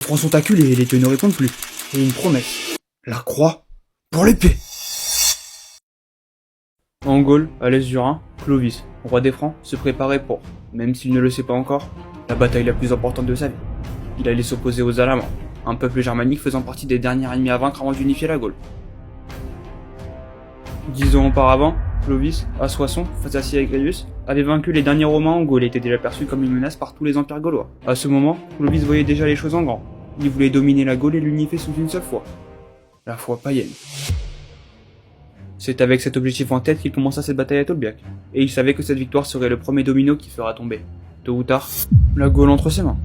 Les Francs sont acculés et les dieux ne répondent plus. Et une promesse. La croix pour l'épée. En Gaule, à l'est du Rhin, Clovis, roi des Francs, se préparait pour, même s'il ne le sait pas encore, la bataille la plus importante de sa vie. Il allait s'opposer aux Alamans, un peuple germanique faisant partie des derniers ennemis à vaincre avant d'unifier la Gaule. 10 ans auparavant, Clovis, à Soissons, face à Siegfried, avait vaincu les derniers Romains en Gaule et était déjà perçu comme une menace par tous les empires gaulois. À ce moment, Clovis voyait déjà les choses en grand. Il voulait dominer la Gaule et l'unifier sous une seule foi. La foi païenne. C'est avec cet objectif en tête qu'il commença cette bataille à Tolbiac, et il savait que cette victoire serait le premier domino qui fera tomber, tôt ou tard, la Gaule entre ses mains.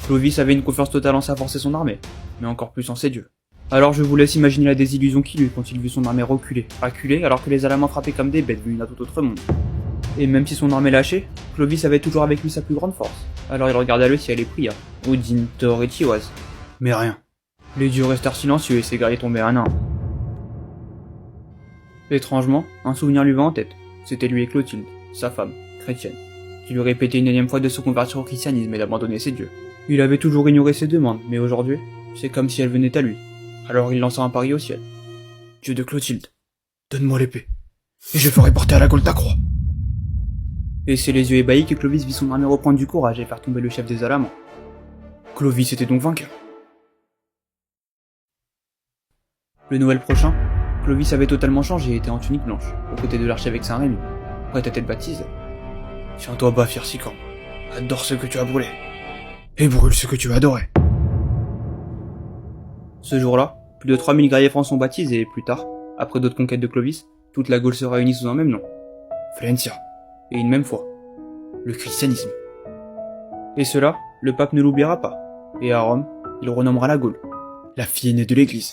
Clovis avait une confiance totale en sa force et son armée, mais encore plus en ses dieux. Alors je vous laisse imaginer la désillusion qu'il eut quand il vit son armée reculer, acculée, alors que les Alamans frappaient comme des bêtes venues d'un tout autre monde. Et même si son armée lâchait, Clovis avait toujours avec lui sa plus grande force. Alors il regarda le ciel et pria, Odin, Thor et Tiwaz. Mais rien. Les dieux restèrent silencieux et ses guerriers tombèrent un à un. Étrangement, un souvenir lui vint en tête. C'était lui et Clotilde, sa femme, chrétienne, qui lui répétait une énième fois de se convertir au christianisme et d'abandonner ses dieux. Il avait toujours ignoré ses demandes, mais aujourd'hui, c'est comme si elles venaient à lui. Alors il lança un pari au ciel. Dieu de Clotilde, donne-moi l'épée, et je ferai porter à la Gaule ta croix. Et c'est les yeux ébahis que Clovis vit son armée reprendre du courage et faire tomber le chef des Alamans. Clovis était donc vainqueur. Le Noël prochain, Clovis avait totalement changé et était en tunique blanche, aux côtés de l'archevêque Saint-Rémy, prêt à être baptisé. Tiens-toi bas, Firsican. Adore ce que tu as brûlé. Et brûle ce que tu as adoré. Ce jour-là, plus de 3000 guerriers francs sont baptisés et plus tard, après d'autres conquêtes de Clovis, toute la Gaule se réunit sous un même nom. Valentia. Et une même foi. Le christianisme. Et cela, le pape ne l'oubliera pas. Et à Rome, il renommera la Gaule. La fille aînée de l'église.